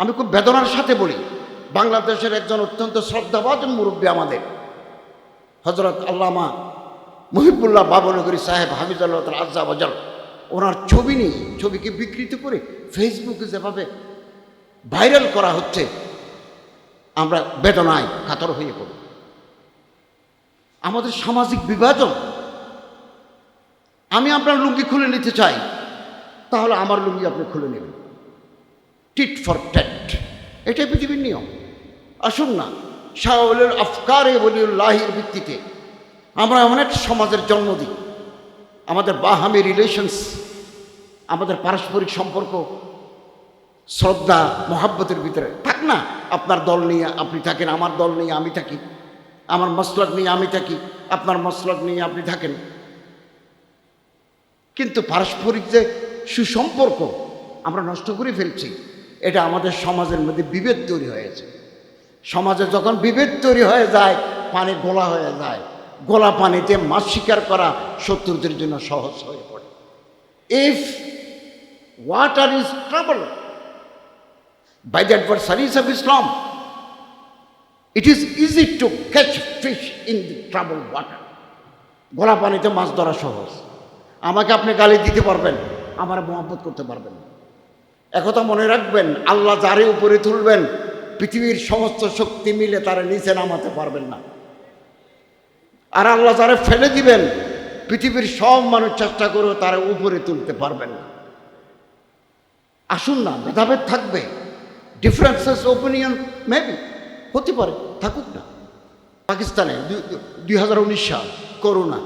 আমি খুব বেদনার সাথে বলি, বাংলাদেশের একজন অত্যন্ত শ্রদ্ধাভাজন মুরব্বী আমাদের হজরত আল্লামা মুহিবুল্লাহ বাবনগরী সাহেব হাফিজাল্লাহ তাআলা আজ্জা ওয়াজাল, ওনার ছবি নেই, ছবিকে বিকৃত করে ফেসবুকে যেভাবে ভাইরাল করা হচ্ছে, আমরা বেদনায় কাতর হয়ে পড়ি। আমাদের সামাজিক বিভাজন। আমি আপনার লুঙ্গি খুলে নিতে চাই, তাহলে আমার লুঙ্গি আপনি খুলে নেবেন, টিট ফর ট্যাট, এটাই পৃথিবীর নিয়ম। আসুন না, শাওলের আফকারে ওলিউল্লাহির ভিত্তিতে আমরা এমন একটা সমাজের জন্ম দিই, আমাদের বাহামি রিলেশনস, আমাদের পারস্পরিক সম্পর্ক শ্রদ্ধা মহাব্বতের ভিতরে থাক না। আপনার দল নিয়ে আপনি থাকেন, আমার দল নিয়ে আমি থাকি, আমার মসলক নিয়ে আমি থাকি, আপনার মসলক নিয়ে আপনি থাকেন, কিন্তু পারস্পরিক যে সুসম্পর্ক আমরা নষ্ট করে ফেলছি। এটা আমাদের সমাজের মধ্যে বিভেদ তৈরি হয়েছে। সমাজে যখন বিভেদ তৈরি হয়ে যায়, পানি গোলা হয়ে যায়, গোলা পানিতে মাছ শিকার করা শত্রুদের জন্য সহজ হয়ে পড়ে। If water is trouble by the adversaries of Islam, it is easy to catch fish in the troubled water. গোলা পানিতে মাছ ধরা সহজ। আমাকে আপনি গালি দিতে পারবেন, আমার মোহাব্বত করতে পারবেন না। একথা মনে রাখবেন, আল্লাহ যারে উপরে তুলবেন, পৃথিবীর সমস্ত শক্তি মিলে তারা নিচে নামাতে পারবেন না। আর আল্লাহ যারে ফেলে দিবেন, পৃথিবীর সব মানুষ চেষ্টা করেও তারা উপরে তুলতে পারবেন না। আসুন না, ভেদাভেদ থাকবে, ডিফারেন্সেস ওপিনিয়ন মেবি হতে পারে, থাকুক না। পাকিস্তানে 2019 সাল করোনা,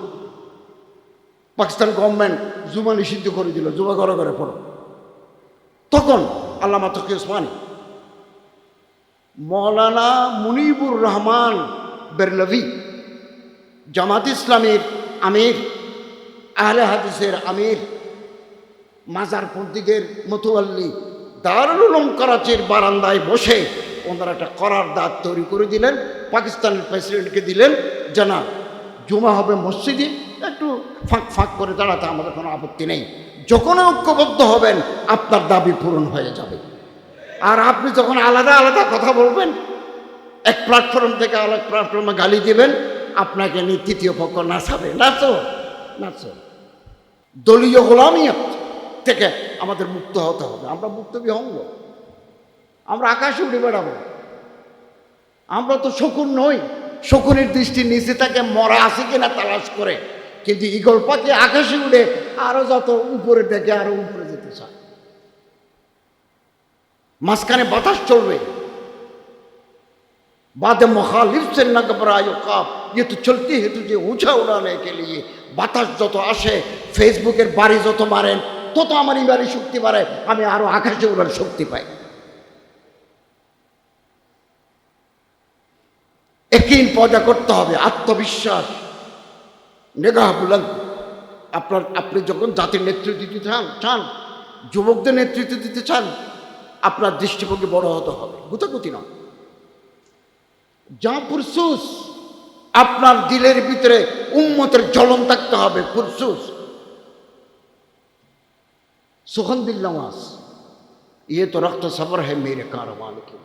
পাকিস্তান গভর্নমেন্ট জুমা নিষিদ্ধ করে দিল, জুমা ঘরে ঘরে পড়ো। তখন আল্লামা তকি ওসমানী, মৌলানা মুনিবুর রহমান বেরলভি, জামাত ইসলামের আমির, আহলে হাদিসের আমির, মাজারপন্থীদের মতোয়াল্লি, দারুল উলুম করাচির বারান্দায় বসে ওনারা একটা করারদাদ তৈরি করে দিলেন, পাকিস্তানের প্রেসিডেন্টকে দিলেন যে না, জুমা হবে মসজিদে, একটু ফাঁক ফাঁক করে দাঁড়াতে আমাদের কোনো আপত্তি নেই। যখন ঐক্যবদ্ধ হবেন আপনার দাবি পূরণ হয়ে যাবে। আর আপনি যখন আলাদা আলাদা কথা বলবেন, এক প্ল্যাটফর্ম থেকে আরেক প্ল্যাটফর্মে গালি দেবেন, আপনাকে নিয়ে তৃতীয় পক্ষ নাচাবে। নাচো। দলীয় গোলামিয়ত থেকে আমাদের মুক্ত হতে হবে। আমরা মুক্ত বিহঙ্গ, আমরা আকাশে উড়ে বেড়াবো। আমরা তো শকুন নই, শকুনের দৃষ্টির নিচে তাকে মরা আছে কিনা তালাশ করে, কিন্তু ঈগল পাখি আকাশে উড়ে আরো যত উপরে দেখে আরো উপরে যেতে চায়। মাঝখানে বাতাস চলবে, বাদে মুখালিফ সে না ঘবরায়ো কাপ, ये तो चलती है तुझे ऊंचा उड़ाने के लिए। বাতাস যত আসে, ফেসবুকের বাড়ি যত মারেন, তত আমার ইমানি শক্তি বাড়ে, আমি আরো আকাশে উড়ার শক্তি পাই। একই পয়দা করতে হবে, আত্মবিশ্বাস, নেগাহ বুলন্দ। আপনি যখন জাতির নেতৃত্ব দিতে চান, যুবকদের নেতৃত্ব দিতে চান, আপনার দৃষ্টিভঙ্গি বড় হতে হবে, গুতাগুতি নয়। যা পুরসুস, আপনার দিলের ভিতরে উম্মতের জ্বলন থাকতে হবে, পুরসুস। সুখন দিল নওয়াজ, ইয়ে তো রক্ত সবর है मेरे कारवान के।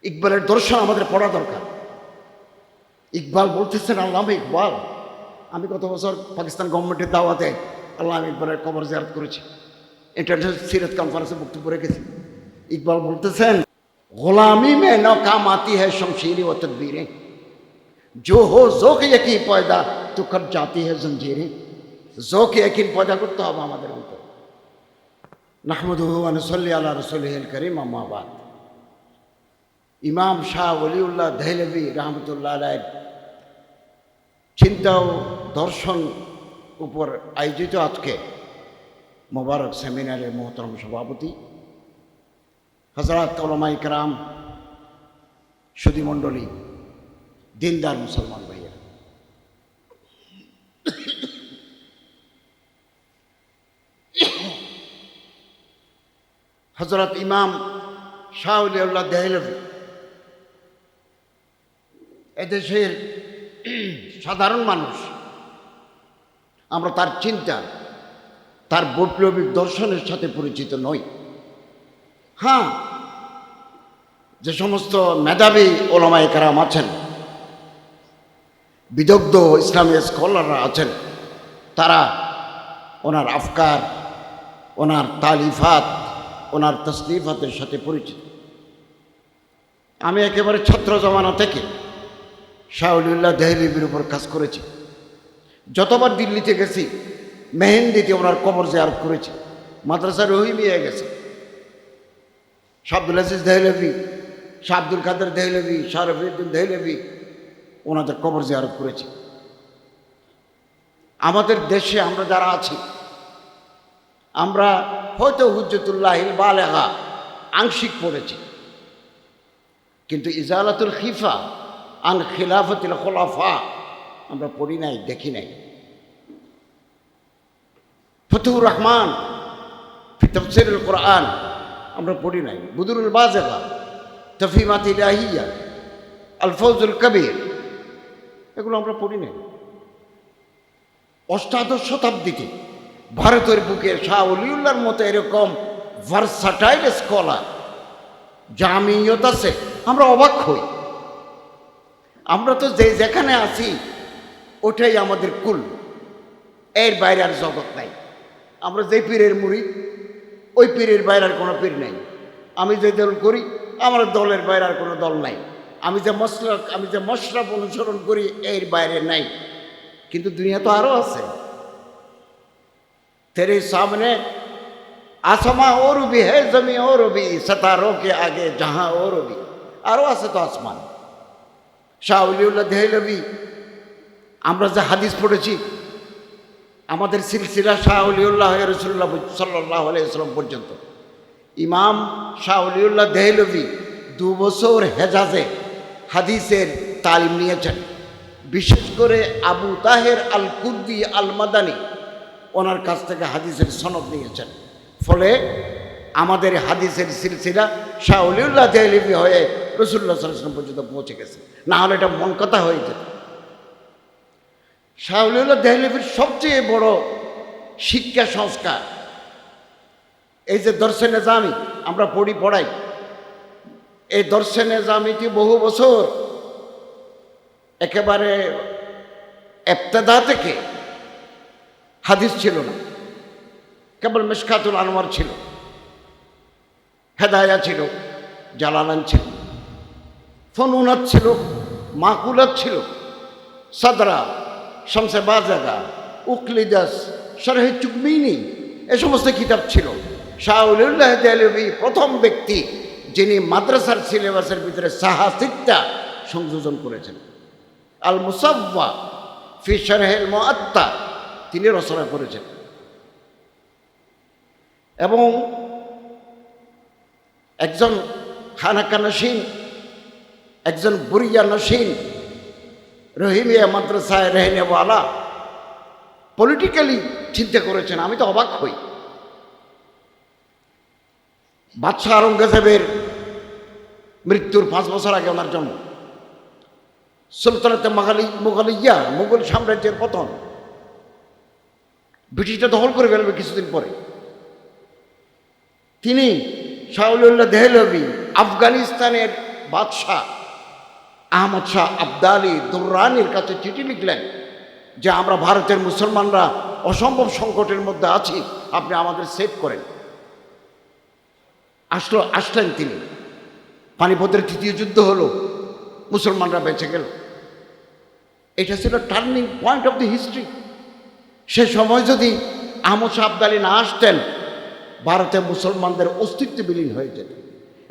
ইকবালের দর্শন আমাদের পড়া দরকার। ইকবাল বলতেছেন, আল্লামা ইকবাল, আমি গত বছর পাকিস্তান গভর্নমেন্টের দাওয়াতে আল্লামা ইকবালের কবর জিয়ারত করেছি, ইন্টারন্যাশনাল সিরাত কনফারেন্সে বক্তব্য রেখেছি। ইকবাল বলতেছেন, गुलामी में नाकाम आती है शमशीरें व तदबीरें, जो हो ज़ौक़ यकीन पैदा तो कट जाती है जंजीरें। ज़ौक़ यकीन पैदा करते হবে আমাদের ভিতরে। নাহমাদুহু ওয়া নুসাল্লি আলা রাসূলিহিল কারীম, আম্মা বাদ। ইমাম শাহ ওলিউল্লাহ দেহলভী রহমতুল্লাহ আলাইহির চিন্তা ও দর্শন উপর আয়োজিত আজকে মোবারক সেমিনারের মোহতরম সভাপতি হযরত উলামায়ে কেরাম, সুধী মণ্ডলী, দিনদার মুসলমান ভাইয়েরা, হযরত ইমাম শাহ ওলিউল্লাহ দেহলভী এদেশের সাধারণ মানুষ, আমরা তার চিন্তা, তার বৈপ্লবিক দর্শনের সাথে পরিচিত নই। হ্যাঁ, যে সমস্ত মেধাবী ওলামায়ে কেরাম আছেন, বিদগ্ধ ইসলামী স্কলাররা আছেন, তারা ওনার আফকার, ওনার তালিফাত, ওনার তসনিফাতের সাথে পরিচিত। আমি একেবারে ছাত্র জমানা থেকে শাহ ওলিউল্লাহ দেহলভির উপর কাজ করেছি। যতবার দিল্লিতে গেছি মেহেন্দিতে ওনার কবর জিয়ারত করেছি। মাদ্রাসা রহিমিয়া গেছে, শাহ আব্দুল আজিজ দেহলভি, শাহ আব্দুল কাদের দেহলভি, শাহ রফিউদ্দিন দেহলভি, ওনাদের কবর জিয়ারত করেছি। আমাদের দেশে আমরা যারা আছি, আমরা হয়তো হুজ্জতুল্লাহিল বালেগা আংশিক পড়েছি, কিন্তু ইজালাতুল খিফা আন খিলাফাতিল খুলাফা আমরা পড়ি নাই, দেখি নাই। ফতুহুর রহমান ফি তাফসীরুল কোরআন আমরা পড়ি নাই। বুদুরুল বাযিগা, তফহিমাত ইলাহিয়া, আল ফৌজুল কবির, এগুলো আমরা পড়ি নাই। অষ্টাদশ শতাব্দীতে ভারতের বুকে শাহ ওলিউল্লাহর মতো এরকম ভার্সাটাইল স্কলার, জামিয়ত আছে, আমরা অবাক হই। আমরা তো যেখানে আছি ওটাই আমাদের কুল, এর বাইরে আর জগৎ নাই। আমরা যে পীরের মুরিদ, ওই পীরের বাইরে আর কোনো পীর নাই। আমি যে দল করি, আমার দলের বাইরে আর কোনো দল নাই। আমি যে মশরাফ অনুসরণ করি, এর বাইরে নাই। কিন্তু দুনিয়া তো আরও আছে। তেরে সামনে आसमां और भी है, जमीन और भी, सितारों के आगे जहां और भी, আরও আছে তো আসমান। শাহ ওলিউল্লাহ দেহলভি, আমরা যে হাদিস পড়েছি, আমাদের সিলসিলা শাহ ওলিউল্লাহ রাসূলুল্লাহ সাল্লাল্লাহু আলাইহি ওয়াসাল্লাম পর্যন্ত। ইমাম শাহ ওলিউল্লাহ দেহলভি 2 বছর হেজাজে হাদিসের তালিম নিয়েছেন। বিশেষ করে আবু তাহের আল কুর্দি আল মাদানী ওনার কাছ থেকে হাদিসের সনদ নিয়েছেন। ফলে আমাদের হাদিসের সিলসিলা শাহ ওলিউল্লাহ দেহলভি হয়ে রাসূলুল্লাহ সাল্লাল্লাহু আলাইহি ওয়াসাল্লাম পর্যন্ত পৌঁছে গেছে। না হলে এটা মন কথা হয়ে যেত। শাহ ওলিউল্লাহ দেহলভির সবচেয়ে বড় শিক্ষা সংস্কার এই যে দর্শে নেজামি আমরা পড়াই। এই দর্শে নেজামিটি বহু বছর একেবারে ইবতিদা থেকে হাদিস ছিল না, কেবল মিশকাতুল আনওয়ার ছিল, হেদায়া ছিল, জালালান ছিল, ফনুনাত ছিল, মাকুলাত ছিল, সাদরা, শামসে বাজাগা, উকলিদাস, শরহে চুকমিনী, এ সমস্ত কিতাব ছিল। শাহ ওলিউল্লাহ দেহলভি প্রথম ব্যক্তি যিনি মাদ্রাসার সিলেবাসের ভিতরে সাহাসিত্তা সংযোজন করেছেন। আল মুসাফফা ফি শরহিল মুআত্তা তিনি রচনা করেছেন। এবং একজন খানাকা নশীন, একজন বুরিয়া নশীন, রহিমিয়া মাদ্রাসায় রেহনেওয়ালা, পলিটিক্যালি চিন্তা করেছেন। আমি তো অবাক হই। বাদশাহ আওরঙ্গজেবের মৃত্যুর 5 বছর আগে ওনার জন্ম, সুলতানাতে মুঘলিয়া, মুঘল সাম্রাজ্যের পতন, ব্রিটিশরা দখল করে ফেলবে কিছুদিন পরে। তিনি শাহ ওলিউল্লাহ দেহলভি আফগানিস্তানের বাদশাহ আহমদ শাহ আবদালি দুররানির কাছে চিঠি লিখলেন যে আমরা ভারতের মুসলমানরা অসম্ভব সংকটের মধ্যে আছি, আপনি আমাদের সেভ করেন। আসলেন তিনি। পানিপথের 3য় যুদ্ধ হলো, মুসলমানরা বেঁচে গেল। এটা ছিল turning point of the history. সে সময় যদি আহমদ শাহ আবদালি না আসতেন, ভারতে মুসলমানদের অস্তিত্ব বিলীন হয়ে যেত।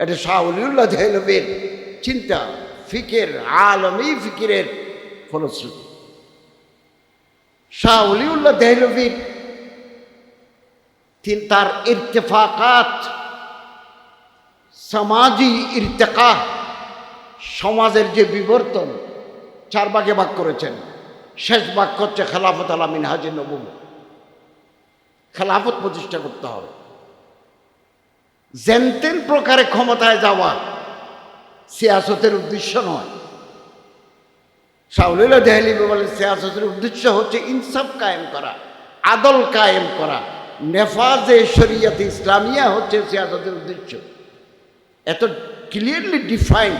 এটা শাহ ওলিউল্লাহ দেহলভির চিন্তা, ফিকির, আলমী ফিকিরের ফলশ্রুতি। শাহ ওলিউল্লাহ দেহলভির তার ইরতেফাকাত, সমাজি ইরতেকা, সমাজের যে বিবর্তন 4 ভাগে ভাগ করেছেন। শেষ ভাগ হচ্ছে খেলাফত আলা মিনহাজে নবুয়্বত, খেলাফত প্রতিষ্ঠা করতে হবে। যেনতেন প্রকারে ক্ষমতায় যাওয়া সিয়াসতের উদ্দেশ্য নয়। শাহ ওলিউল্লাহ দেহলভি বলেন সিয়াসতের উদ্দেশ্য হচ্ছে ইনসাফ কায়েম করা, আদল কায়েম করা, নেফাজে শরিয়ত ইসলামিয়া হচ্ছে সিয়াসতের উদ্দেশ্য। এত ক্লিয়ারলি ডিফাইন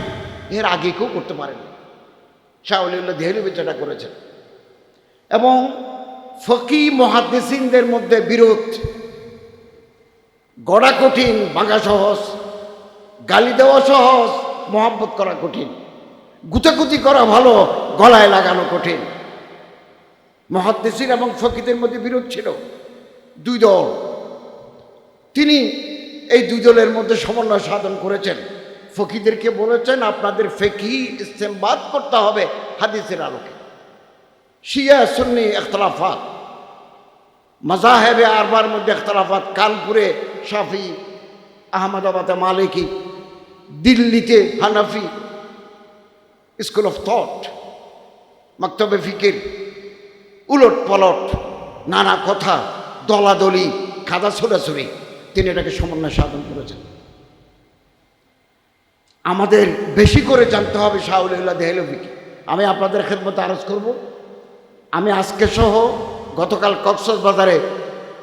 এর আগে কেউ করতে পারেনি। শাহ ওলিউল্লাহ দেহলভী যেটা করেছেন। এবং ফকি মুহাদ্দিসিনদের মধ্যে বিরোধ, গড়া কঠিন, ভাঙা সহজ, গালি দেওয়া সহজ, মহব্বত করা কঠিন, গুতাগুতি করা ভালো, গলায় লাগানো কঠিন। মুহাদ্দিসিন এবং ফকিদের মধ্যে বিরোধ ছিল, দুই দল। তিনি এই দুই দলের মধ্যে সমন্বয় সাধন করেছেন। ফকিদেরকে বলেছেন আপনাদের ফিকহি ইস্তেমবাদ করতে হবে হাদিসের আলোকে। শিয়া সুন্নি ইখতিলাফাত, মাযাহিবে আরবার মধ্যে ইখতিলাফাত, কানপুরে শাফি, আহমদাবাদে মালিকি, দিল্লিতে হানাফি, স্কুল অফ থট, মাকতবে ফিকির, উলট পলট, নানা কথা, দলাদলি, খাদা ছোড়াছুড়ি, তিনি এটাকে সমন্বয় সাধন করেছেন। আমাদের বেশি করে জানতে হবে শাহ ওলিউল্লাহ দেহলভীকে। আমি আপনাদের খেদমতে আরজ করব, আমি আজকে সহ গতকাল কক্সবাজারে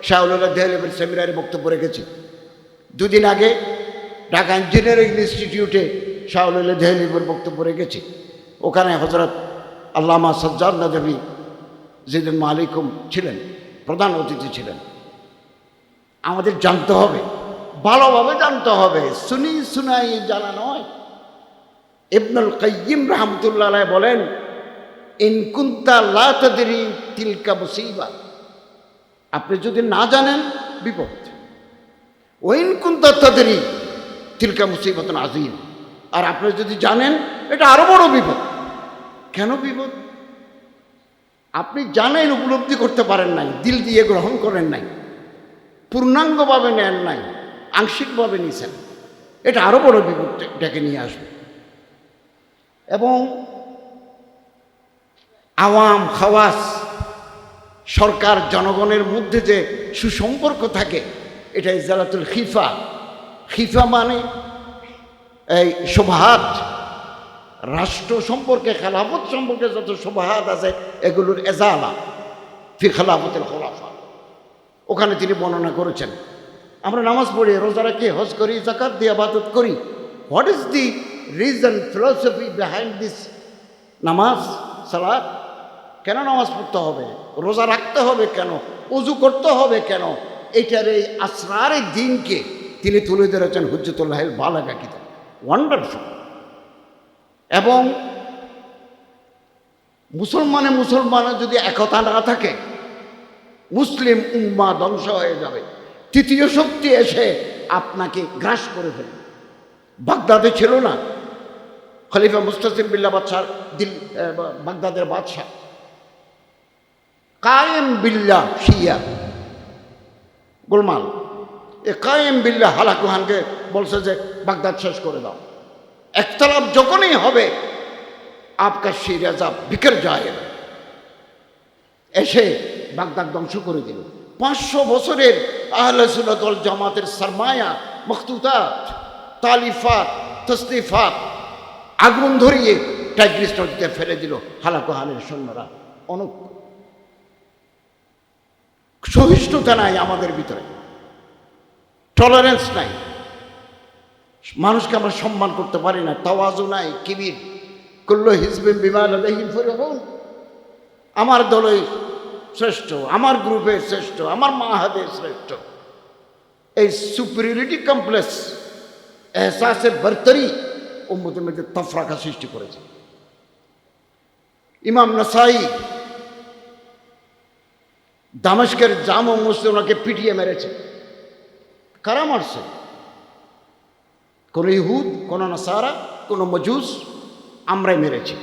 শাহ ওলিউল্লাহ দেহলভীর সেমিনারে বক্তব্য রেখেছি। দুদিন আগে ঢাকা ইঞ্জিনিয়ারিং ইনস্টিটিউটে শাহ ওলিউল্লাহ দেহলভীর বক্তব্য রেখেছি। ওখানে হযরত আল্লামা সাজ্জাদ নদভী জিদুল মালিকুম ছিলেন, প্রধান অতিথি ছিলেন। আমাদের জানতে হবে, ভালোভাবে জানতে হবে, শুনি শুনাই জানা নয়। ইবনুল কাইয়িম রাহমাতুল্লাহ আলাইহি বলেন, ইন কুনতা লা তাদরি তিলকা মুসিবা, আপনি যদি না জানেন বিপদ। ওয়াইন কুনতা তাদরি তিলকা মুসিবাতুন আযীম, আর আপনি যদি জানেন এটা আরো বড় বিপদ। কেন বিপদ? আপনি জানেন, উপলব্ধি করতে পারেন নাই, দিল দিয়ে গ্রহণ করেন নাই, পূর্ণাঙ্গভাবে নেন নাই, আংশিকভাবে নিয়েছেন, এটা আরো বড় বিপদ ডেকে নিয়ে আসবে। এবং আওয়াম খাওয়াস, সরকার জনগণের মধ্যে যে সুসম্পর্ক থাকে, এটা ইজালাতুল খিফা। খিফা মানে এই শোভাত, রাষ্ট্র সম্পর্কে, খেলাফত সম্পর্কে যত শোভাত আছে এগুলোর এজালা ফি খেলাফতুল খোলাফা, ওখানে তিনি বর্ণনা করেছেন। আমরা নামাজ পড়ি, রোজা রাখি, হজ করি, যাকাত দিয়ে ইবাদত করি। What is the reason, philosophy behind this নামাজ সালাত? কেন নামাজ পড়তে হবে, রোজা রাখতে হবে কেন, ওযু করতে হবে কেন? এইটার এই আসরারের দিনকে তিনি তুলে ধরেছেন হুজ্জতুল্লাহিল বালাগা কিতাব, ওয়ান্ডারফুল। এবং মুসলমানের যদি একতা না থাকে, মুসলিম উম্মাহ ধ্বংস হয়ে যাবে। তৃতীয় শক্তি এসে আপনাকে গ্রাস করে ফেলবে। বাগদাদে ছিল না খলিফা মুস্তাসিম বিল্লাহ বাদশাহ, বাগদাদের বাদশাহ কায়েম বিল্লাহ শিয়া গোলমাল। এ কায়েম বিল্লাহ হালাকুহানকে বলছে যে বাগদাদ শেষ করে দাও। একতলাপ যখনই হবে আপকা শিরাজা বিকের যায়, এসে বাগদাদ ধ্বংস করে দিল। 500 বছরের আহলে সুন্নাত ওয়াল জামাতের সরমায়া, মখতুতাত, তালিফাত, তসনিফাত আগুন ধরিয়ে টাইগ্রিস নদীতে ফেলে দিল হালাকুহানের সৈন্যরা। অনেক সহিষ্ণুতা নাই আমাদের ভিতরে, টলারেন্স নাই, মানুষকে আমরা সম্মান করতে পারি না, তাওয়াজু নাই, কিবির। কুল্লু হিজবিন বিমা লাদাইহিম ফারিহুন, আমার দলে শ্রেষ্ঠ, আমার গ্রুপে শ্রেষ্ঠ, আমার মাহাদের শ্রেষ্ঠ, এই সুপিরিয়রিটি কমপ্লেক্স, এহসাসে বরতরি উম্মতের মধ্যে তফরাকা সৃষ্টি করেছে। ইমাম নাসাই দামেস্কের জামা মসজিদে ওনাকে পিটিয়ে মেরেছে। কারা মারছে? কোন ইহুদ, কোন নাসারা, কোন মজুস, আমরাই মেরেছি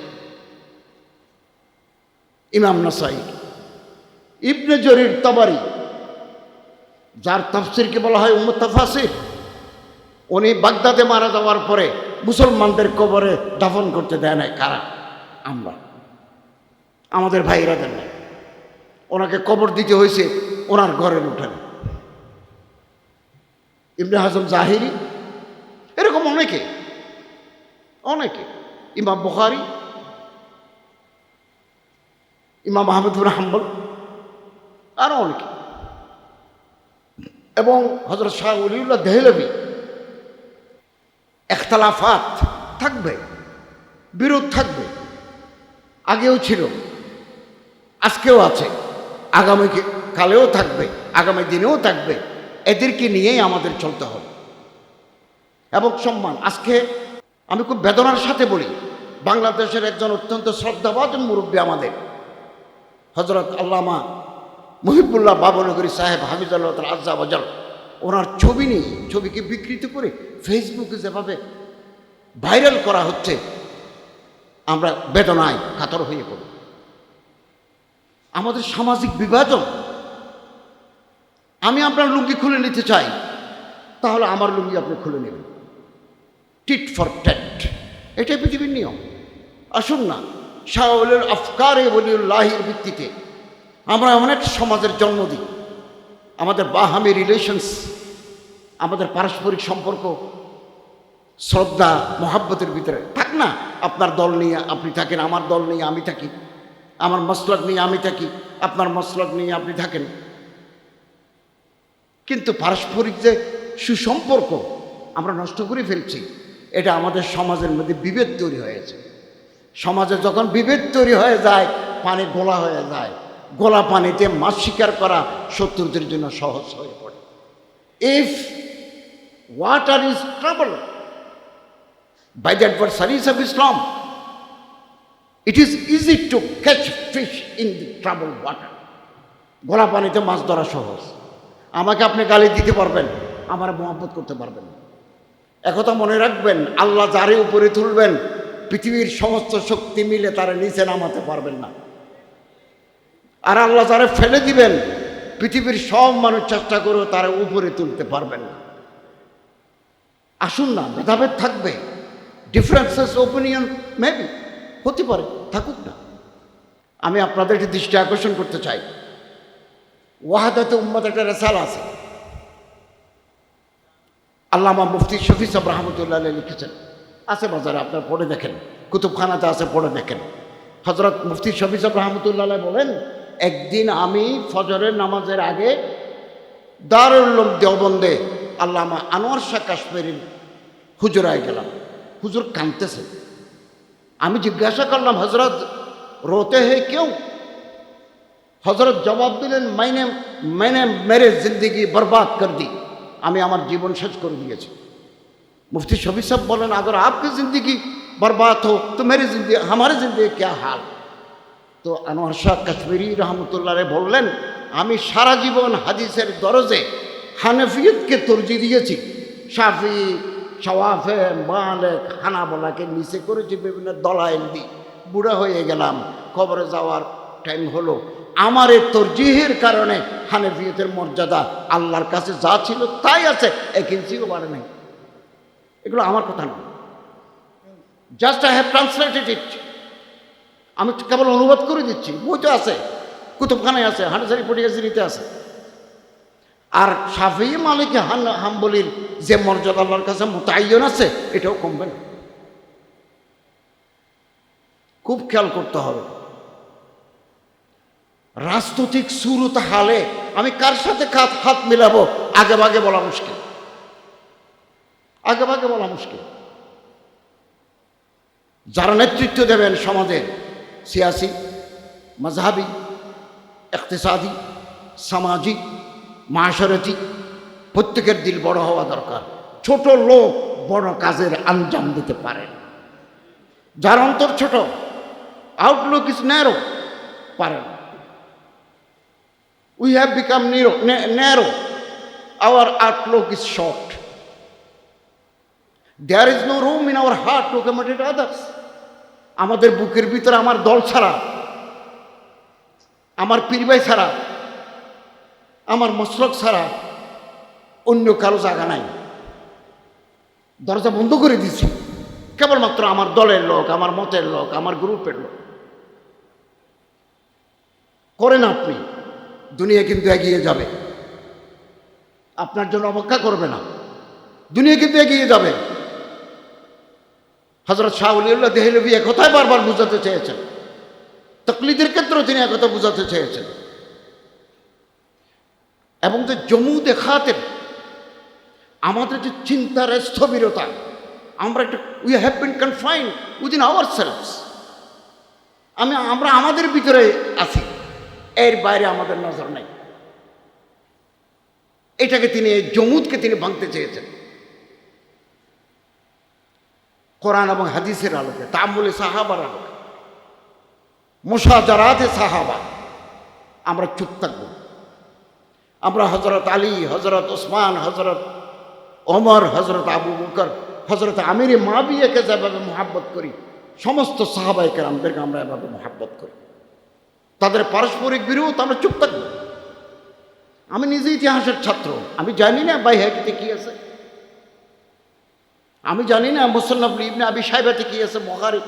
ইমাম নাসাই। ইবনে জরির তাবারি, যার তাফসিরকে বলা হয় উম্মুত তাফাসির, উনি বাগদাদে মারা যাওয়ার পরে মুসলমানদের কবরে দাফন করতে দেয় নাই। কারা? আমরা, আমাদের ভাইরা দেন নাই। ওনাকে কবর দিতে হয়েছে ওনার ঘরের উঠানে। ইবনে হাজম জাহিরি, এরকম অনেকে, ইমাম বুখারী, ইমাম আহমদ বিন হাম্বল, আরো অনেকে। এবং হযরত শাহ ওলিউল্লাহ দেহলভী এখতালাফাত থাকবে, বিরোধ থাকবে, আগেও ছিল, আজকেও আছে, আগামী কালেও থাকবে, আগামী দিনেও থাকবে। এদেরকে নিয়েই আমাদের চলতে হবে এবং সম্মান। আজকে আমি খুব বেদনার সাথে বলি, বাংলাদেশের একজন অত্যন্ত শ্রদ্ধাভাজন মুরব্বী আমাদের হজরত আল্লামা মুহিবুল্লাহ বাবনগরী সাহেব হাফিজাল্লাহ তাআলা আজ্জা ওয়াজাল, ওনার ছবি নেই, ছবিকে বিকৃত করে ফেসবুকে যেভাবে ভাইরাল করা হচ্ছে, আমরা বেদনায় কাতর হয়ে পড়ি। আমাদের সামাজিক বিভাজন। আমি আপনার লুঙ্গি খুলে নিতে চাই, তাহলে আমার লুঙ্গি আপনি খুলে নেবেন, টিট ফর ট্যাট, এটাই পৃথিবীর নিয়ম। আসুন না, শাওলের আফকারে ওলিউল্লাহির ভিত্তিতে আমরা এমন একটা সমাজের জন্ম দিই। আমাদের বাহামি রিলেশনস, আমাদের পারস্পরিক সম্পর্ক শ্রদ্ধা মহাব্বতের ভিতরে থাক না। আপনার দল নিয়ে আপনি থাকেন, আমার দল নিয়ে আমি থাকি, আমার মসলক নিয়ে আমি থাকি, আপনার মসলক নিয়ে আপনি থাকেন, কিন্তু পারস্পরিক যে সুসম্পর্ক আমরা নষ্ট করে ফেলছি। এটা আমাদের সমাজের মধ্যে বিভেদ তৈরি হয়েছে। সমাজে যখন বিভেদ তৈরি হয়ে যায়, পানি গোলা হয়ে যায়, গোলা পানিতে মাছ শিকার করা শত্রুদের জন্য সহজ হয়ে পড়ে। If water is trouble by the adversaries of Islam, it is easy to catch fish in the troubled water. গোলা পানিতে মাছ ধরা সহজ। আমাকে আপনি গালি দিতে পারবেন, আমার মহব্বত করতে পারবেন না। একথা মনে রাখবেন, আল্লাহ যারে উপরে তুলবেন, পৃথিবীর সমস্ত শক্তি মিলে তারা নিচে নামাতে পারবেন না। আর আল্লাহ যারে ফেলে দিবেন, পৃথিবীর সব মানুষ চেষ্টা করেও তারা উপরে তুলতে পারবেন না। আসুন না, ভেদাভেদ থাকবে, ডিফারেন্সেস ওপিনিয়ন মেবি হতে পারে, থাকুক না। আমি আপনাদেরকে দৃষ্টি আকর্ষণ করতে চাই, ওয়াহাদাতে উম্মত একটা রেসালা আছে, আল্লামা মুফতি শফি সাহেব রহমতুল্লাহ আলাইহি লিখেছেন, আছে বাজারে, আপনার পড়ে দেখেন, কুতুবখানাতে আছে, পড়ে দেখেন। হজরত মুফতি শফি সাহেব রহমতুল্লাহ আলাইহি বলেন, একদিন আমি ফজরের নামাজের আগে দারুল উলুম দেওবন্দে আল্লামা আনোয়ার শাহ কাশ্মীরির হুজুরায় গেলাম। হুজুর কাঁদতেছে। আমি জিজ্ঞাসা করলাম, হজরত রোতে হে কেউ? হজরত জবাব দিলেন, मैंने मेरे जिंदगी बर्बाद कर दी, আমি আমার জীবন শেষ করে দিয়েছি। মুফতি শফি সাহেব বলেন, अगर आपकी जिंदगी बर्बाद हो तो मेरी जिंदगी, हमारी जिंदगी क्या हाल। তো আনোয়ার শাহ কাশ্মীরি রহমতুল্লাহ বললেন, আমি সারা জীবন হাদিসের দরজে হানফিয়তকে তরজি দিয়েছি, শাফি, শাওয়াফে, মালিক, হানাবলাকে নিচে করেছি, বিভিন্ন দলাইল দি, বুড়া হয়ে গেলাম, কবরে যাওয়ার টাইম হলো। আমার এই তরজিহের কারণে হানফিয়তের মর্যাদা আল্লাহর কাছে যা ছিল তাই আছে, এক ইঞ্চিও বাড়ে নাই। এগুলো আমার কথা না, জাস্ট আই হ্যাভ ট্রান্সলেটেড ইট। আমি কেবল অনুবাদ করে দিচ্ছি, বইতে আছে, কুতুবখানায় আছে, হানাসারি পটিয়াজিরিতে আছে। আর শাফি, মালিক, হাম্বলির যে মর্যাদা আল্লাহর কাছে মুতায়্যান আছে, এটাও কমবে না। খুব খেয়াল করতে হবে। রাজনৈতিক সুরত হালে আমি কার সাথে হাত মিলাবো, আগে ভাগে বলা মুশকিল, আগে ভাগে বলা মুশকিল। যারা নেতৃত্ব দেবেন সমাজের, সিয়াসি, মজহাবি, ইকতিসাদি, সামাজিক, মাশারতি, প্রত্যেকের দিল বড় হওয়া দরকার। ছোট লোক বড় কাজের আঞ্জাম দিতে পারে, যার অন্তর ছোট, আউটলুক ইজ ন্যারো, পারেন। We have become narrow, our outlook is short. There is no room in our heart to accommodate others. আমাদের বুকের ভিতরে আমার দল ছাড়া, আমার পীরভাই ছাড়া, আমার মসলক ছাড়া অন্য কারো জায়গা নাই। দরজা বন্ধ করে দিচ্ছি, কেবলমাত্র আমার দলের লোক, আমার মতের লোক, আমার গ্রুপের লোক। করেন আপনি, দুনিয়া কিন্তু এগিয়ে যাবে, আপনার জন্য অপেক্ষা করবে না, দুনিয়া কিন্তু এগিয়ে যাবে। হযরত শাহ ওলিউল্লাহ দেহলভী একথাই বারবার বুঝাতে চেয়েছেন, তাকলিদের ক্ষেত্রেও তিনি একথা বুঝাতে চেয়েছেন। এবং যে জমুদে খাতের, আমাদের যে চিন্তার স্থবিরতা, আমরা একটা we have been confined within hour selves. আমরা আমাদের ভিতরে আছি, এর বাইরে আমাদের নজর নাই। এটাকে তিনি, এই জমুদকে তিনি ভাঙতে চেয়েছেন কোরআন এবং হাদিসের আলোকে, তাআম্মুলে সাহাবার আলোকে, মুশাজারাতে সাহাবা। আমরা চুপ থাকবো। আমরা হযরত আলী, হযরত ওসমান, হযরত ওমর, হযরত আবু বকর, হযরত আমির মুআবিয়াকে যেভাবে মহব্বত করি, সমস্ত সাহাবায়ে কেরামদেরকে আমরা এভাবে মহব্বত করি। তাদের পারস্পরিক বিরোধ আমরা চুপ থাকবো। আমি নিজে ইতিহাসের ছাত্র, আমি জানি না বাইহাকিতে কি আছে, আমি জানি না মুসান্নাফ ইবনে আবি শাইবাতে কি আছে, বুখারী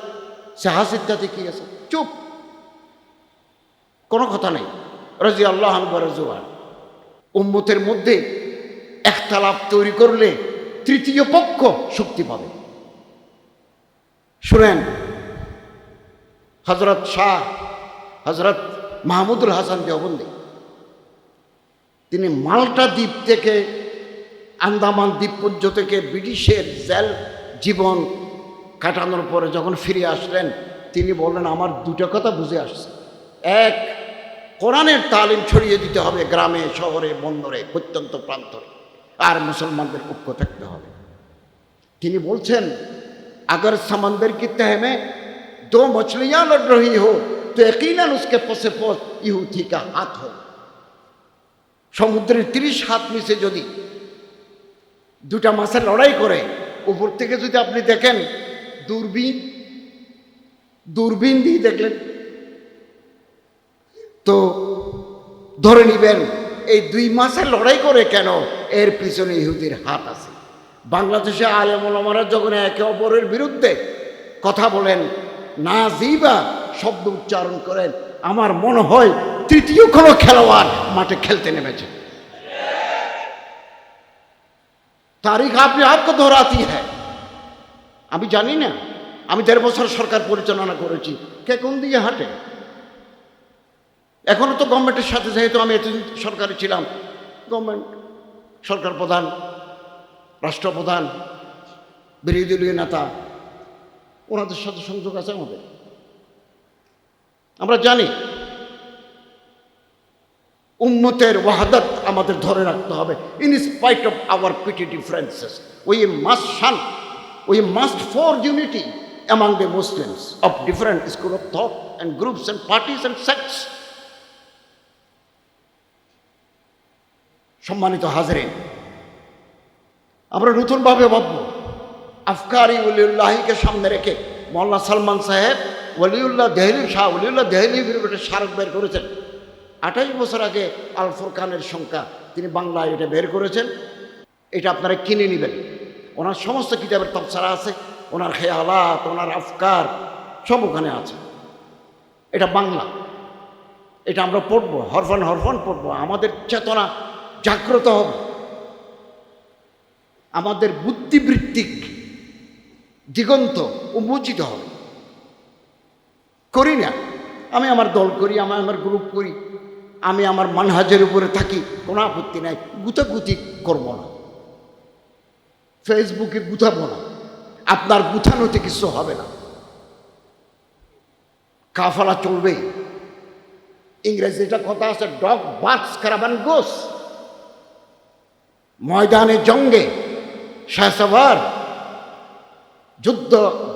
সাহাসিদ্দাতে কি আছে। চুপ, কোনো কথা নেই। রাদিয়াল্লাহু আনহু ওয়া রাযু আনহু। উম্মতের মধ্যে ইখতিলাফ তৈরি করলে তৃতীয় পক্ষ শক্তি পাবে। শুনেন, হযরত মাহমুদুল হাসান দেওবন্দি, তিনি মাল্টা দ্বীপ থেকে আন্দামান দ্বীপপুঞ্জ থেকে ব্রিটিশের জেল জীবন কাটানোর পরে যখন ফিরে আসলেন, তিনি বললেন আমার দুটো কথা বুঝে আসছে। এক, কোরআনের তালিম ছড়িয়ে দিতে হবে গ্রামে, শহরে, বন্দরে, প্রত্যন্ত প্রান্তরে, আর মুসলমানদের ঐক্য থাকতে হবে। তিনি বলছেন अगर समंदर की तह में दो मछलियां लड़ रही हो तो यकीनन उसके पसे पोस यहूदी का हाथ हो। সমুদ্রের 30 হাত নিচে যদি দুটা মাছের লড়াই করে, উপর থেকে যদি আপনি দেখেন, দূরবীন দিয়ে দেখলেন, তো ধরে নিবেন এই দুই মাছের লড়াই করে কেন, এর পিছনে ইহুদির হাত আছে। বাংলাদেশে আলেম ওলামারা যখন একে অপরের বিরুদ্ধে কথা বলেন, নাজিবা শব্দ উচ্চারণ করেন, আমার মনে হয় তৃতীয় কোনো খেলোয়াড় মাঠে খেলতে নেমেছে। তারিখ আপনি আপকে দোহরাতি হ্যায়। আমি জানি না, আমি 1.5 বছর সরকার পরিচালনা করেছি, কে কোন দিকে হাঁটে। এখনো তো গভর্নমেন্টের সাথে, যেহেতু আমি এতদিন সরকারে ছিলাম, গভর্নমেন্ট, সরকার প্রধান, রাষ্ট্রপ্রধান, বিরোধী দলীয় নেতা, ওনাদের সাথে সংযোগ আছে আমাদের। আমরা জানি উম্মতের ওয়াহদাত আমাদের ধরে রাখতে হবে। In spite of our petty differences we must for unity among the Muslims of different school of thought and groups and parties and sects. সম্মানিত হাজরিন, আমরা নতুনভাবে ভাবব। আফকারি ওলিউল্লাহকে সামনে রেখে মৌলানা সালমান সাহেব ওলিউল্লাহ দেহলি, শাহ ওলিউল্লাহ দেহলি বিরুদ্ধে স্মারক বের করেছেন। 28 বছর আগে আল ফুরকানের সংখ্যা তিনি বাংলায় এটা বের করেছেন। এটা আপনারা কিনে নেবেন। ওনার সমস্ত কিতাবের তাফসীর আছে, ওনার খেয়ালাত, ওনার আফকার সব ওখানে আছে। এটা বাংলা, এটা আমরা পড়বো, হরফন পড়বো। আমাদের চেতনা জাগ্রত হবে, আমাদের বুদ্ধিবৃত্তিক দিগন্ত উন্মোচিত হবে। করি না, আমি আমার দল করি, আমি আমার গ্রুপ করি, আমি আমার মানহাজের উপরে থাকি, কোনো আপত্তি নাই। গুতাগুতি করব না, ফেসবুকে গুতাবো না, আপনার গুথানোতে কিছু হবে না। কাফালা চলবে। ইংরেজি এটা কথা আছে, ডগ বার্কস ক্যারাভান গোস। ময়দানে জঙ্গে শাহসওয়ার,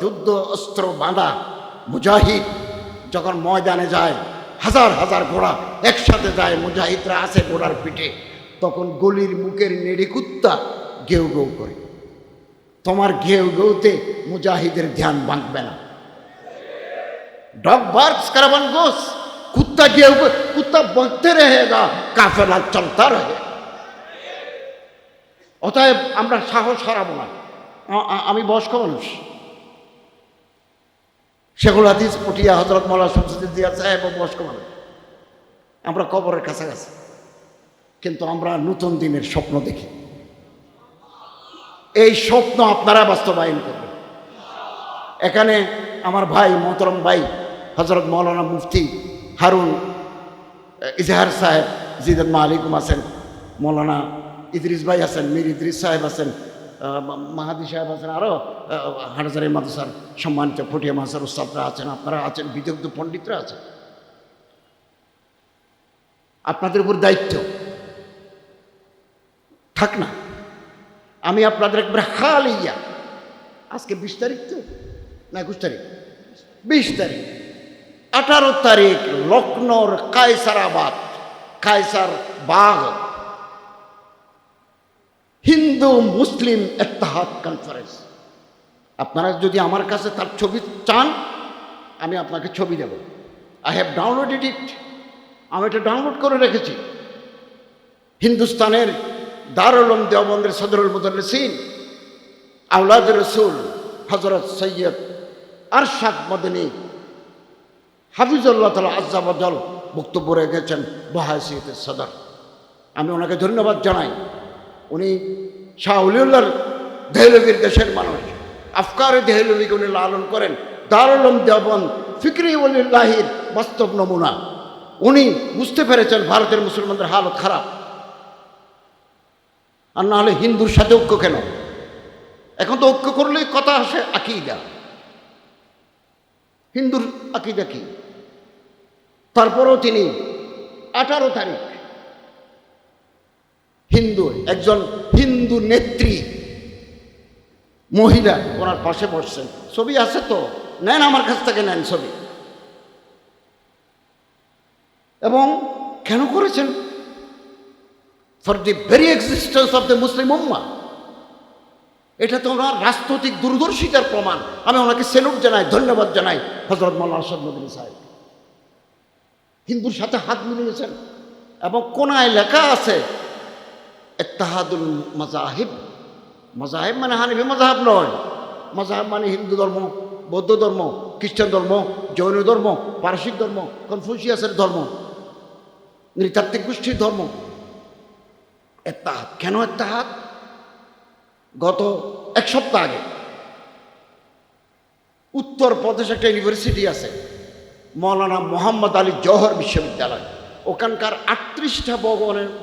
যুদ্ধ অস্ত্র বাঁধা মুজাহিদ যখন ময়দানে যায়, হাজার হাজার ঘোড়া একসাথে যায়, মুজাহিদরা আছে ঘোড়ার পিঠে, তখন গলির মুখের নেড়ি কুত্তা গেউ গেউ করে। তোমার ঘেউ গেউতে মুজাহিদের ধ্যান বাঁধবে না। डॉग बार्क्स करावन गोस, कुत्ता गया कुत्ता बढ़ते रहेगा, काफेला चलता रहे। অতএব আমরা সাহস হারাবো না। আমি বয়স্ক মানুষ, শেখুল হাদিস পটিয়া হযরত মাওলানা শামসুদ্দিন সাহেব বয়স্ক মানুষ, আমরা কবরের কাছাকাছি, কিন্তু আমরা নতুন দিনের স্বপ্ন দেখি। এই স্বপ্ন আপনারা বাস্তবায়ন করবেন। এখানে আমার ভাই, মোহতরম ভাই হযরত মাওলানা মুফতি হারুন ইজহার সাহেব জিদাত মালিকুম আছেন, মৌলানা ইদ্রিস ভাই আছেন, মীর ইদ্রিস সাহেব আছেন, মাহাদি সাহেব আছেন, আরও হাটহাজারী মাদ্রাসার সম্মানিত ফটিয়া মাদ্রাসার উস্তাদরা আছেন, আপনারা আছেন, বিদগ্ধ পণ্ডিতরা আছেন। আপনাদের উপর দায়িত্ব থাক না। আমি আপনাদের একবার হালিয়া, আজকে 20 তারিখ তো না 21 তারিখ, 20 তারিখ, 18 তারিখ লখনৌর কায়সারাবাদ, কায়সার বাগ হিন্দু মুসলিম ইত্তেহাদ কনফারেন্স। আপনারা যদি আমার কাছে তার ছবি চান, আমি আপনাকে ছবি দেব। আই হ্যাভ ডাউনলোডেড ইট, আমি এটা ডাউনলোড করে রেখেছি। হিন্দুস্তানের দারুল উলুম দেওবন্দের সদরুল মুদাররিসিন আওলাদ রসুল হযরত সৈয়দ আরশাদ মদনী হাফিজুল্লাহ তাআলা আজ্জা ওয়াজাল বক্তব্য রেখেছেন বহাসিয়তে সদর। আমি ওনাকে ধন্যবাদ জানাই। উনি শাহ ওলিউল্লাহর দেহলভির দেশের মানুষ, আফকারে দেহলভিকে উনি লালন করেন। দারুল উলুম দেওবন্দ ফিকরি ওলিউল্লাহির বাস্তব নমুনা। উনি বুঝতে পেরেছেন ভারতের মুসলমানদের হালত খারাপ, আর না হলে হিন্দুর সাথে ঐক্য কেন? এখন তো ঐক্য করলেই কথা আসে আকীদা, হিন্দুর আকীদা কি? তারপরেও তিনি 18 তারিখ হিন্দু একজন হিন্দু নেত্রী মহিলা ওনার পাশে বসছেন, ছবি আছে তো, নেন আমার কাছ থেকে নেন ছবি। এবং কেন করেছেন? For the very existence of the Muslim ummah. এটা তো ওনার রাজনৈতিক দূরদর্শিতার প্রমাণ। আমি ওনাকে সেলুট জানাই, ধন্যবাদ জানাই হযরত মাওলানা আরশাদ মদনী সাহেব। হিন্দুর সাথে হাত মিলিয়েছেন এবং কোনায় লেখা আছে ইত্তেহাদুল মাযাহিব। মাযাহিব মানে হানিফি মাযহাব নয়, মাযহাব মানে হিন্দু ধর্ম, বৌদ্ধ ধর্ম, খ্রিস্টান ধর্ম, জৈন ধর্ম, পারসিক ধর্ম, কনফুসিয়াসের ধর্ম, নৃতাত্ত্বিক গোষ্ঠীর ধর্ম। ইত্তেহাদ কেন? ইত্তেহাদ গত 1 সপ্তাহ আগে উত্তরপ্রদেশ একটা ইউনিভার্সিটি আছে, মৌলানা মোহাম্মদ আলী জওহর বিশ্ববিদ্যালয়। ওখানকার 38টা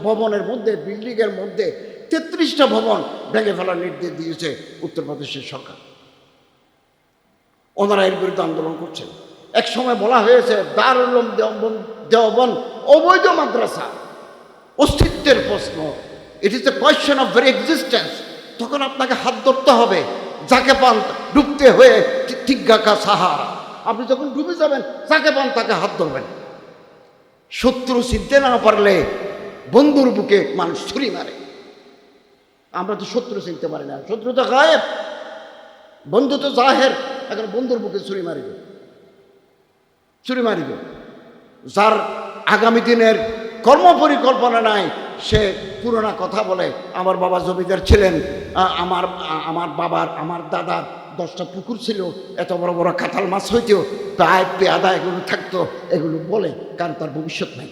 ভবনের মধ্যে, বিল্ডিংয়ের মধ্যে 33টা ভবন ভেঙে ফেলার নির্দেশ দিয়েছে উত্তরপ্রদেশের সরকার। ওনারা এর বিরুদ্ধে আন্দোলন করছেন। এক সময় বলা হয়েছে দারুল উলুম দেওবন্দ অবৈধ মাদ্রাসা, অস্তিত্বের প্রশ্ন, it is a question of very existence. তখন আপনাকে হাত ধরতে হবে, যাকে পান ডুবতে হয়ে তিগ্গাকা সাহারা। আপনি যখন ডুবে যাবেন, যাকে পান তাকে হাত ধরবেন। শত্রু চিনতে না পারলে বন্ধুর বুকে মানুষ ছুরি মারে। আমরা তো শত্রু চিনতে পারি না, শত্রু তো গায়েব, বন্ধু তো জাহের। এখন বন্ধুর বুকে ছুরি মারিব। যার আগামী দিনের কর্মপরিকল্পনা নাই, সে পুরোনা কথা বলে। আমার বাবা জমিদার ছিলেন, আমার বাবার, আমার দাদার 10টা পুকুর ছিল, এত বড় বড় কাঁঠাল মাছ হইতো, প্রায় পেয়াদা এগুলো থাকতো, এগুলো বলে, কারণ তার ভবিষ্যৎ নেই।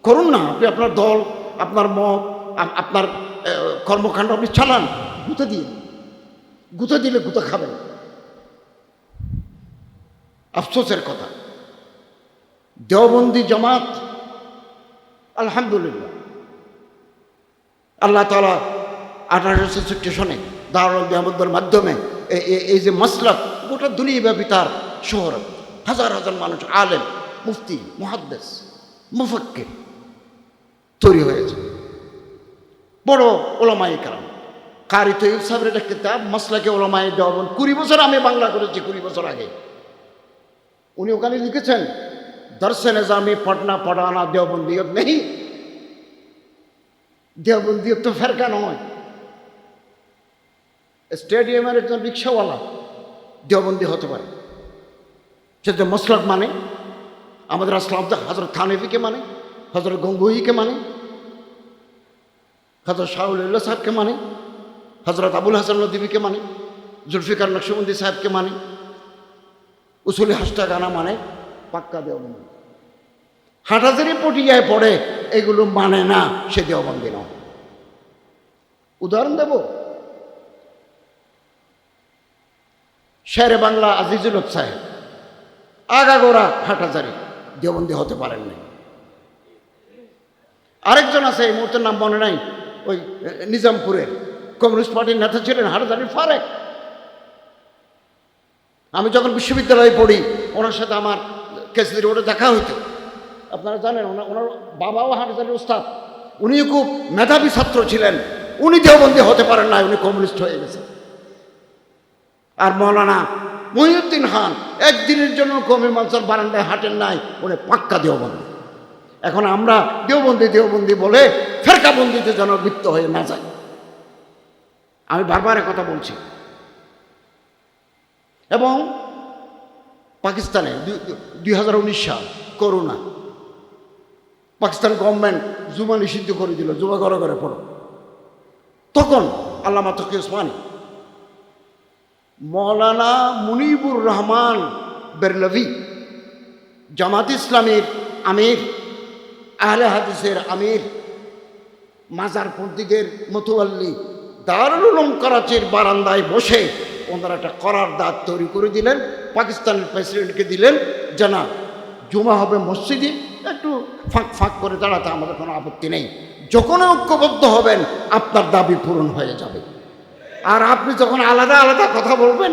করুন না আপনি আপনার দল, আপনার মত, আপনার কর্মকাণ্ড আপনি চালান, গুঁতে দিলে গুঁতে খাবেন। আফসোসের কথা, দেওবন্দি জামাত আলহামদুলিল্লাহ আল্লাহ তাআলা 1866 সনে দারুল উলুম দেওবন্দের মাধ্যমে এই যে মাসলাক গোটা দুনিয়াব্যাপী তার শহরত, হাজার হাজার মানুষ আলেম, মুফতি, মুহাদ্দিস, মুফাক্কির তৈরি হয়েছে। বড় ওলামায়ে কেরাম। কারি তৈয়ব সাহেবের একটা কিতাব মাসলাকে ওলামায়ে দেওবন্দ, 20 বছর আমি বাংলা করেছি, 20 বছর আগে। উনি ওখানে লিখেছেন দরসে নিজামি পড়না পড়ানা দেওবন্দিয়ত নেই। দেওবন্দিয়ত তো ফেরকা নয়। স্টেডিয়ামের একজন রিক্সাওয়ালা দেওবন্দি হতে পারে, সে যে মাসলাক মানে, আমাদের আসলাম তো হযরত থানভীকে মানে, হযরত গঙ্গোহীকে মানে, হযরত শাহ ওলিউল্লাহ সাহেবকে মানে, হযরত আবুল হাসান নদভীকে মানে, জুলফিকার নকশবন্দি সাহেবকে মানে, উসুলি হাসটাগানা মানে, পাক্কা দেওবন্দি। হাটহাজারী পটিয়ায় পড়ে এগুলো মানে না, সে দেওবন্দি নয়। উদাহরণ দেব, শেরে বাংলা আজিজুল হক সাহেব আগাগোড়া হাটহাজারী, দেওবন্দি হতে পারেন নাই। আরেকজন আছে, এই মুহূর্তে নাম মনে নাই, ওই নিজামপুরের কমিউনিস্ট পার্টির নেতা ছিলেন হাটহাজারীর ফারেক। আমি যখন বিশ্ববিদ্যালয়ে পড়ি ওনার সাথে আমার কেসরি রোডে দেখা হইতো। আপনারা জানেন ওনার বাবাও হাটহাজারীর ওস্তাদ, উনিও খুব মেধাবী ছাত্র ছিলেন। উনি দেওবন্দি হতে পারেন না, উনি কমিউনিস্ট হয়ে গেছেন। আর মৌলানা মহিউদ্দিন খান একদিনের জন্য কমি মানসার বারান্দায় হাঁটেন নাই, উনি পাক্কা দেওবন্দি। এখন আমরা দেওবন্দি বলে ফেরকাবন্দিতে যেন লিপ্ত হয়ে না যাই। আমি বারবার কথা বলছি। এবং পাকিস্তানে 2019 সাল করোনা, পাকিস্তান গভর্নমেন্ট জুমা নিষিদ্ধ করে দিল, জুমা ঘরে ঘরে পড়ো। তখন আল্লামা তকি ওসমানী, মৌলানা মুনিবুর রহমান বেরলভি, জামাত ইসলামীর আমির, আহলে হাদিসের আমির, মাজারপন্থীদের মতোয়াল্লি, দারুল উলুম করাচির বারান্দায় বসে ওনারা একটা করার দাঁত তৈরি করে দিলেন, পাকিস্তানের প্রেসিডেন্টকে দিলেন যে না, জুমা হবে মসজিদে, একটু ফাঁক করে দাঁড়াতে আমাদের কোনো আপত্তি নেই। যখন ঐক্যবদ্ধ হবেন আপনার দাবি পূরণ হয়ে যাবে। আর আপনি যখন আলাদা আলাদা কথা বলবেন,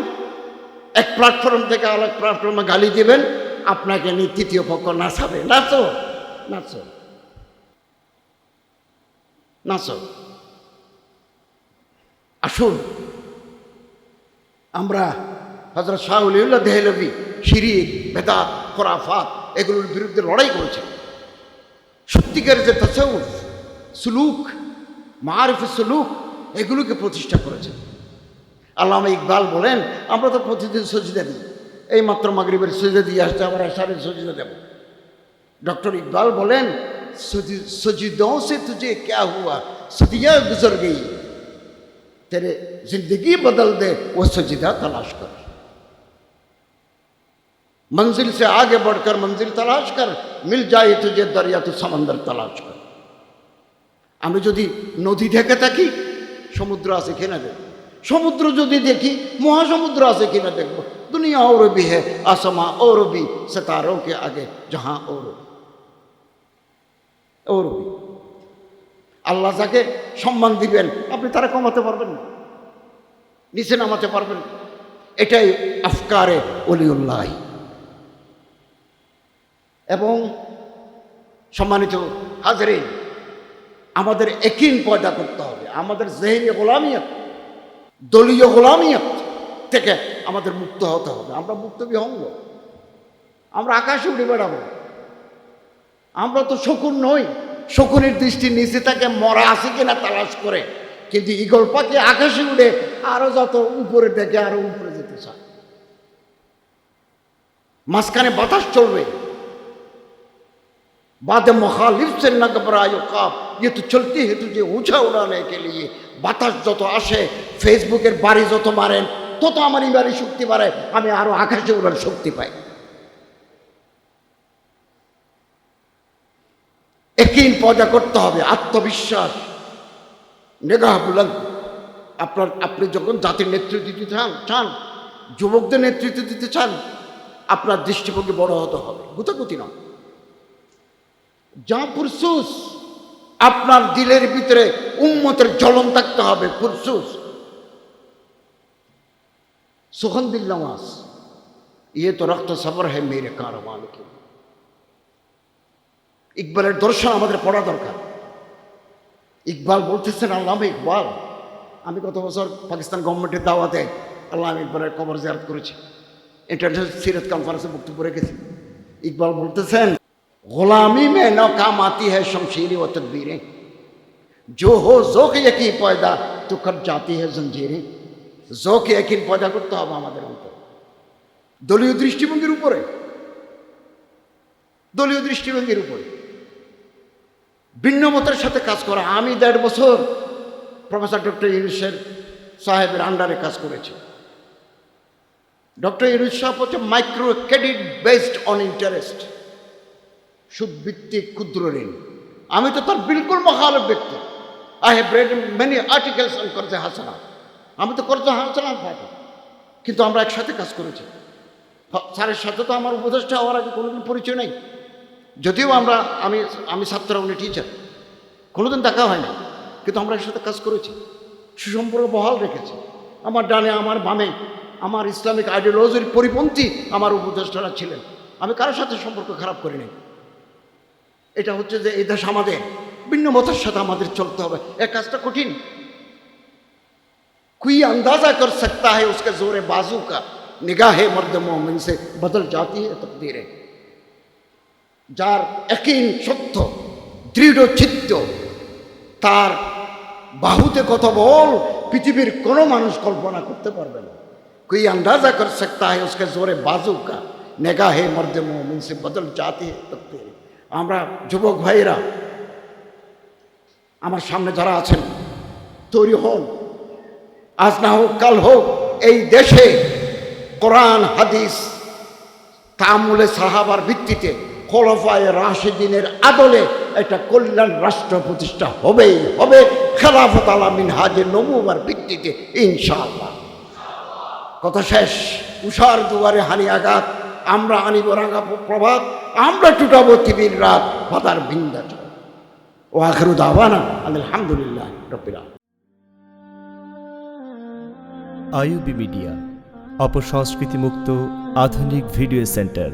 এক প্ল্যাটফর্ম থেকে আরেক প্ল্যাটফর্মে গালি দিবেন, আপনাকে নিয়ে তৃতীয় পক্ষ নাচাবে। নাচো নাচো নাচো। আসুন আমরা হযরত শাহ ওলিউল্লাহ দেহলভী শিরিক, বেদাত, খোরাফাত এগুলোর বিরুদ্ধে লড়াই করেছে। সত্যিকার যে তাসাউফ, সুলুক, মারিফ সুলুক এগুলোকে প্রতিষ্ঠা করেছে। আল্লামা ইকবাল বলেন আমরা তো প্রতিদিন সজিদা দিই, এই মাত্র মাগরিবের সজিদা দিয়ে আসতে আবার এশারের সজিদা দেব। ডক্টর ইকবাল বলেন সজিদোं से तुझे क्या हुआ, सदियां गुजर गई, तेरे जिंदगी बदल दे वो सजिदा तलाश कर, मंजिल से आगे बढ़कर मंजिल तलाश कर, मिल जाए तुझे दरिया तो समंदर तलाश कर। আমি যদি নদী দেখে থাকি সমুদ্র আছে কিনা দেখব, সমুদ্র যদি দেখি মহাসমুদ্র আছে কিনা দেখব। দুনিয়া और भी है, आसमां और भी, सितारों के आगे जहां और भी। আল্লাহ যাকে সম্মান দিবেন আপনি তারা কমাতে পারবেন না, নিচে নামাতে পারবেন না। এটাই আফকারে ওলিউল্লাহ। এবং সম্মানিত হাজরিন, আমাদের একিন পয়দা করতে হবে। আমাদের জেহেনি গোলামিয়ত, দলীয় গোলামিয়ত থেকে আমাদের মুক্ত হতে হবে। আমরা মুক্ত বিহঙ্গ, আমরা আকাশে উড়ে বেড়াবো। আমরা তো শকুন নই, শকুনের দৃষ্টি নিচে থাকে মরা আছে কিনা তালাশ করে, কিন্তু ঈগল পাখি আকাশে উড়ে আরো যত উপরে দেখে আরো উপরে যেতে চায়। মাঝখানে বাতাস চলবে, বাদে মুখালিফ से न घबरायो ख्वाब, ये तो चलती है तुझे ऊंचा उड़ाने के लिए। বাতাস যত আসে, ফেসবুকের বাড়ি যত মারেন তত আমার ইমানি শক্তি বাড়ে, আমি আরো আকাশে উড়ার শক্তি পাই। একিন পয়দা করতে হবে, আত্মবিশ্বাস, নেগাহ বুলন্দ। আপনি যখন জাতির নেতৃত্ব দিতে চান, যুবকদের নেতৃত্ব দিতে চান, আপনার দৃষ্টিভঙ্গি বড় হতে হবে, গুতাগুতি নয়। যা পুরসুস, আপনার দিলের ভিতরে উম্মতের জ্বলন থাকতে হবে, পুরসুস। সুগন্ধিল নওয়াজ, ये तो रख्त सबर है मेरे कारवान के। ইকবালের দর্শন আমাদের পড়া দরকার। ইকবাল বলতেছেন, আল্লামা ইকবাল, আমি গত বছর পাকিস্তান গভর্নমেন্টের দাওয়াতে আল্লামা ইকবালের কবর জিয়ারত করেছি, ইন্টারন্যাশনাল সিরাত কনফারেন্সে বক্তব্য রেখেছি। ইকবাল বলতেছেন, गुलामी में नाकाम आती है शमशीरें व तदबीरें, जो हो ज़ौक़ यकीन पैदा तो कट जाती है जंजीरें। ज़ौक़ यकीन पैदा করতে হবে আমাদের অন্তরে, দলীয় দৃষ্টিভঙ্গির উপরে, দলীয় দৃষ্টিভঙ্গির উপরে ভিন্ন মতের সাথে কাজ করা। আমি 1.5 বছর প্রফেসর ডক্টর ইউনূস সাহেবের আন্ডারে কাজ করেছি। ডক্টর ইউনূস সাহেব হচ্ছে micro credit based on interest, সুদভিত্তিক ক্ষুদ্র ঋণ। আমি তো তার বিলকুল মুখালিফ ব্যক্তি। I have read many articles on কর্জে হাসানা, আমি তো কর্জে হাসানা পাবো, কিন্তু আমরা একসাথে কাজ করেছি। স্যারের সাথে তো আমার উপদেষ্টা হওয়ার আগে কোনোদিন পরিচয় নেই, যদিও আমি ছাত্র, উনি টিচার, কোনোদিন দেখা হয় না। কিন্তু আমরা এর সাথে কাজ করেছি, সুসম্পর্ক বহাল রেখেছি। আমার ডানে আমার বামে আমার ইসলামিক আইডিওলজির পরিপন্থী আমার উপদেষ্টারা ছিলেন, আমি কারোর সাথে সম্পর্ক খারাপ করিনি। এটা হচ্ছে যে এই দেশ আমাদের, ভিন্ন মতের সাথে আমাদের চলতে হবে। এক কাজটা কঠিন। कोई अंदाजा कर सकता है उसके जोरे बाजू का, निगाहे मर्द मोमिन से बदल जाती है तकदीरें। যার একই সত্য দৃঢ় চিত্ত, তার বাহুতে কত বল পৃথিবীর কোনো মানুষ কল্পনা করতে পারবে না। कोई अंदाजा कर सकता है उसके जोरे बाजू का, निगाहे मर्द मोमिन से बदल जाती है तकदीरें। আমরা যুবক ভাইরা আমার সামনে যারা আছেন, তৈরি হন, আজ না হোক কাল হোক এই দেশে কোরআন হাদিস তামুলে সাহাবার ভিত্তিতে খোলাফায়ে রাশিদিনের আদলে একটা কল্যাণ রাষ্ট্র প্রতিষ্ঠা হবেই হবে, খেলাফত আলা মিনহাজে নবুওয়ার ভিত্তিতে ইনশাআল্লাহ। কথা শেষ। উষার দুয়ারে হানি আঘাত, আমরা আনিব রাঙা প্রভাত, আমরা টুটাবো তিবির রাত, পাতার বিন্ধ্যাচল। ও আখিরু দাওয়ানা আলহামদুলিল্লাহ রাব্বিল আলামিন। আইইউবি মিডিয়া, অপসংস্কৃতি মুক্ত আধুনিক ভিডিও সেন্টার।